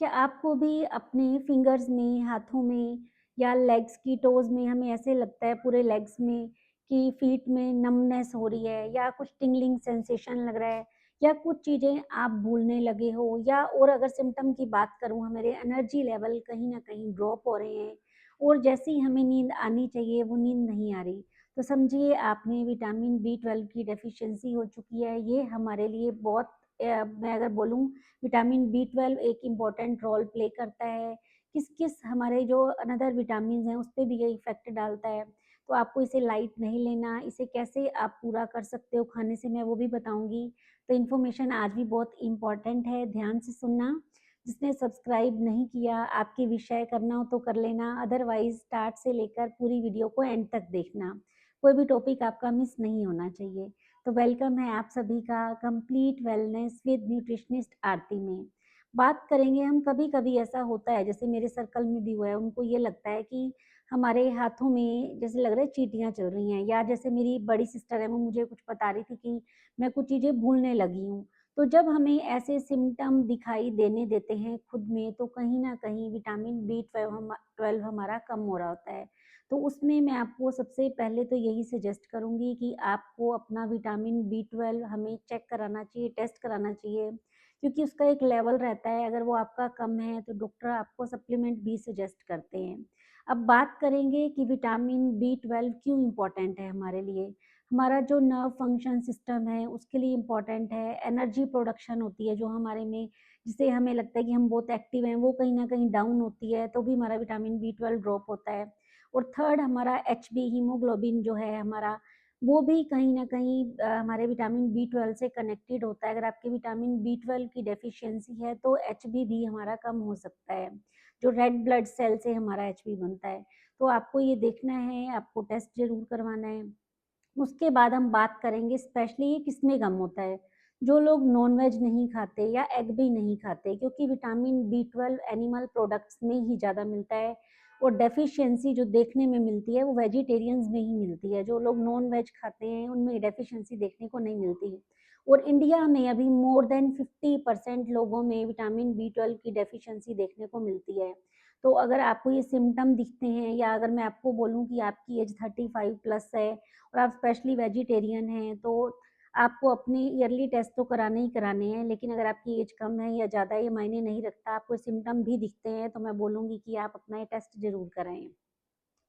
क्या आपको भी अपने फिंगर्स में, हाथों में या लेग्स की टोज़ में हमें ऐसे लगता है पूरे लेग्स में कि फीट में नमनेस हो रही है या कुछ टिंगलिंग सेंसेशन लग रहा है या कुछ चीज़ें आप भूलने लगे हो या और अगर सिम्पटम की बात करूँ हमारे एनर्जी लेवल कहीं न कहीं ड्रॉप हो रहे हैं और जैसे ही हमें नींद आनी चाहिए वो नींद नहीं आ रही। तो समझिए आपने विटामिन बी 12 की डेफ़िशिएंसी हो चुकी है। ये हमारे लिए बहुत मैं अगर बोलूँ विटामिन बी 12 एक इम्पॉर्टेंट रोल प्ले करता है। किस-किस हमारे जो अनदर विटामिन्स हैं, उस पे भी ये इफ़ेक्ट डालता है। तो आपको इसे लाइट नहीं लेना, इसे कैसे आप पूरा कर सकते हो खाने से मैं वो भी बताऊँगी। तो इन्फॉर्मेशन आज भी बहुत इम्पॉर्टेंट है, ध्यान से सुनना। जिसने सब्सक्राइब नहीं किया, आपकी विषय करना हो तो कर लेना, अदरवाइज़ स्टार्ट से लेकर पूरी वीडियो को एंड तक देखना। कोई भी टॉपिक आपका मिस नहीं होना चाहिए। तो वेलकम है आप सभी का कंप्लीट वेलनेस विद न्यूट्रिशनिस्ट आरती में। बात करेंगे हम कभी-कभी ऐसा होता है जैसे मेरे सर्कल में भी हुआ है, उनको ये लगता है कि हमारे हाथों में जैसे लग रहा है चींटियाँ चल रही हैं या जैसे मेरी बड़ी सिस्टर है वो मुझे कुछ बता रही थी कि मैं कुछ चीज़ें भूलने लगी हूँ। तो जब हमें ऐसे सिम्पटम दिखाई देने देते हैं खुद में तो कहीं न कहीं विटामिन बी 12 हमारा कम हो रहा होता है। तो उसमें मैं आपको सबसे पहले तो यही सजेस्ट करूँगी कि आपको अपना विटामिन बी 12 हमें चेक कराना चाहिए, टेस्ट कराना चाहिए, क्योंकि उसका एक लेवल रहता है, अगर वो आपका कम है तो डॉक्टर आपको सप्लीमेंट भी सजेस्ट करते हैं। अब बात करेंगे कि विटामिन बी 12 क्यों इम्पोर्टेंट है हमारे लिए? हमारा जो नर्व फंक्शन सिस्टम है उसके लिए इम्पोर्टेंट है, एनर्जी प्रोडक्शन होती है जो हमारे में जिससे हमें लगता है कि हम बहुत एक्टिव हैं, वो कहीं न कहीं डाउन होती है, तो भी हमारा विटामिन बी 12 ड्रॉप होता है। और थर्ड हमारा एचबी हीमोग्लोबिन जो है हमारा, वो भी कहीं न कहीं हमारे विटामिन बी 12 से कनेक्टेड होता है। अगर आपकी विटामिन बी 12 की डेफ़िशिएंसी है तो एचबी भी हमारा कम हो सकता है, जो रेड ब्लड सेल से हमारा एचबी बनता है। तो आपको ये देखना है, आपको टेस्ट ज़रूर करवाना है। उसके बाद हम बात करेंगे स्पेशली ये किसमें कम होता है, जो लोग नॉन-वेज नहीं खाते या एग भी नहीं खाते क्योंकि विटामिन बी 12 एनिमल प्रोडक्ट्स में ही ज़्यादा मिलता है और डेफ़िशिएंसी जो देखने में मिलती है वो वेजिटेरियंस में ही मिलती है। जो लोग नॉन-वेज खाते हैं उनमें डेफ़िशिएंसी देखने को नहीं मिलती। और इंडिया में अभी मोर देन 50% लोगों में विटामिन बी 12 की डेफ़िशिएंसी देखने को मिलती है। तो अगर आपको ये सिम्पटम दिखते हैं या अगर मैं आपको बोलूँ कि आपकी एज 35 प्लस है और आप स्पेशली वेजिटेरियन हैं, तो आपको अपने ईयरली टेस्ट तो कराने ही कराने हैं, लेकिन अगर आपकी एज कम है या ज़्यादा ये मायने नहीं रखता, आपको सिम्पटम भी दिखते हैं, तो मैं बोलूँगी कि आप अपना ये टेस्ट ज़रूर कराएँ।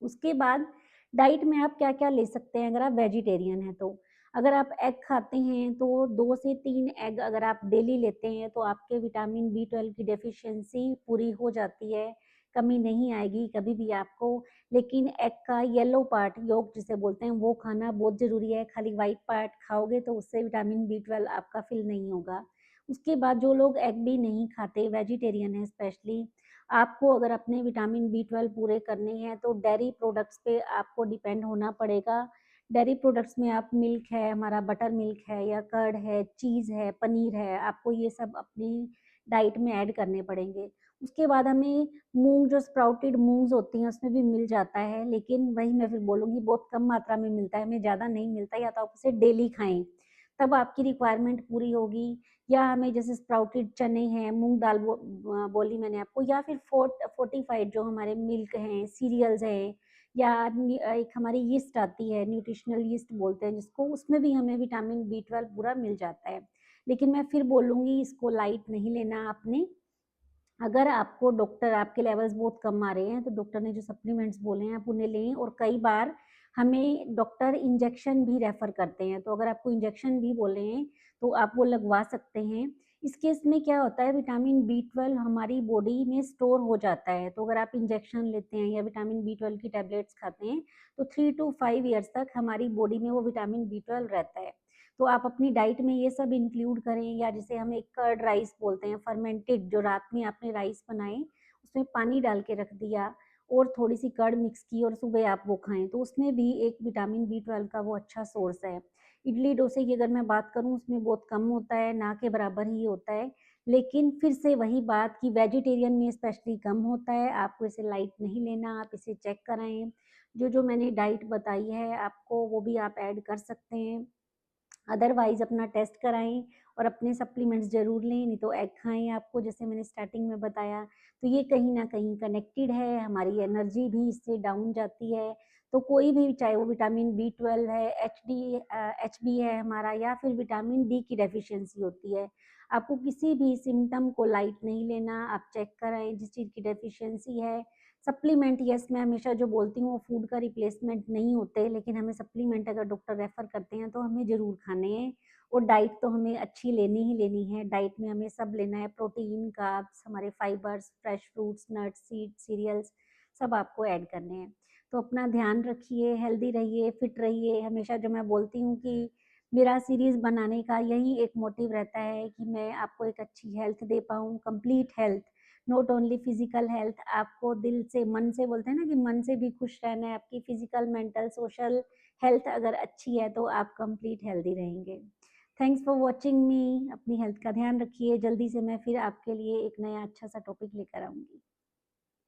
उसके बाद डाइट में आप क्या-क्या ले सकते हैं अगर आप वेजिटेरियन हैं तो। अगर आप एग खाते हैं तो 2 से 3 एग अगर आप डेली लेते हैं तो आपके विटामिन बी 12 की डेफ़िशिएंसी पूरी हो जाती है, कमी नहीं आएगी कभी भी आपको। लेकिन एग का येलो पार्ट योक जिसे बोलते हैं वो खाना बहुत ज़रूरी है, खाली व्हाइट पार्ट खाओगे तो उससे विटामिन बी 12 आपका फ़िल नहीं होगा। उसके बाद जो लोग एग भी नहीं खाते, वेजिटेरियन हैं स्पेशली, आपको अगर अपने विटामिन बी 12 पूरे करने हैं तो डेयरी प्रोडक्ट्स पे आपको डिपेंड होना पड़ेगा। डेयरी प्रोडक्ट्स में आप मिल्क है, हमारा बटर मिल्क है या कर्ड है, चीज़ है, पनीर है, आपको ये सब अपनी डाइट में ऐड करने पड़ेंगे। उसके बाद हमें मूँग जो स्प्राउटेड मूँग्स होती हैं उसमें भी मिल जाता है, लेकिन वही मैं फिर बोलूँगी बहुत कम मात्रा में मिलता है, हमें ज़्यादा नहीं मिलता या तो आप उसे डेली खाएँ, तब आपकी रिक्वायरमेंट पूरी होगी। या हमें जैसे स्प्राउटेड चने हैं, मूँग दाल बोली मैंने आपको या फिर फोर्टिफाइड जो हमारे मिल्क हैं, सीरियल्स हैं या एक हमारी यीस्ट आती है, न्यूट्रिशनल यीस्ट बोलते हैं जिसको, उसमें भी हमें विटामिन बी 12 पूरा मिल जाता है। लेकिन मैं फिर बोलूँगी इसको लाइट नहीं लेना आपने। अगर आपको डॉक्टर आपके लेवल्स बहुत कम आ रहे हैं, तो डॉक्टर ने जो सप्लीमेंट्स बोले हैं आप उन्हें लें और कई बार हमें डॉक्टर इंजेक्शन भी रेफ़र करते हैं, तो अगर आपको इंजेक्शन भी बोले हैं, तो आप वो लगवा सकते हैं। इस केस में क्या होता है विटामिन बी 12 हमारी बॉडी में स्टोर हो जाता है, तो अगर आप इंजेक्शन लेते हैं या विटामिन बी 12 की टैबलेट्स खाते हैं, तो 3 टू 5 ईयर्स तक हमारी बॉडी में वो विटामिन बी 12 रहता है। तो आप अपनी डाइट में ये सब इंक्लूड करें या जिसे हम एक कर्ड राइस बोलते हैं फर्मेंटेड जो रात में आपने राइस बनाए, उसमें पानी डाल के रख दिया और थोड़ी-सी कर्ड मिक्स की और सुबह आप वो खाएँ, तो उसमें भी एक विटामिन बी 12 का वो अच्छा सोर्स है। इडली डोसे की अगर मैं बात करूँ उसमें बहुत कम होता है, ना के बराबर ही होता है, लेकिन फिर से वही बात कि वेजिटेरियन में स्पेशली कम होता है, आपको इसे लाइट नहीं लेना, आप इसे चेक कराएँ। जो-जो मैंने डाइट बताई है आपको वो भी आप ऐड कर सकते हैं। अदरवाइज़ अपना टेस्ट कराएँ और अपने सप्लीमेंट्स ज़रूर लें, नहीं तो एग खाएँ आपको जैसे मैंने स्टार्टिंग में बताया। तो ये कहीं न कहीं कनेक्टेड है, हमारी एनर्जी भी इससे डाउन जाती है। तो कोई भी चाहे वो विटामिन बी12 है, एचबी है हमारा या फिर विटामिन डी की डेफ़िशिएंसी होती है। आपको किसी भी सिम्पटम को लाइट नहीं लेना, आप चेक कराएँ जिस चीज़ की डेफ़िशिएंसी है। सप्लीमेंट यस मैं हमेशा जो बोलती हूँ वो फूड का रिप्लेसमेंट नहीं होते, लेकिन हमें सप्लीमेंट अगर डॉक्टर रेफ़र करते हैं तो हमें ज़रूर खाने हैं और डाइट तो हमें अच्छी लेनी ही लेनी है। डाइट में हमें सब लेना है प्रोटीन, कार्ब्स, हमारे fibres, fresh fruits, nuts, seeds, cereals सब आपको ऐड करने हैं। तो अपना ध्यान रखिए, हेल्दी रहिए, फिट रहिए। हमेशा जो मैं बोलती हूँ कि मेरा सीरीज़ बनाने का यही एक मोटिव रहता है कि मैं आपको एक अच्छी हेल्थ दे पाऊँ, complete health, not only physical health. आपको दिल से, मन से बोलते हैं ना कि मन से भी खुश रहना है, आपकी फिज़िकल, मेंटल, सोशल हेल्थ अगर अच्छी है तो आप कंप्लीट हेल्दी रहेंगे। थैंक्स फॉर वॉचिंग मी। अपनी हेल्थ का ध्यान रखिए। जल्दी से मैं फिर आपके लिए एक नया अच्छा-सा टॉपिक लेकर आऊँगी।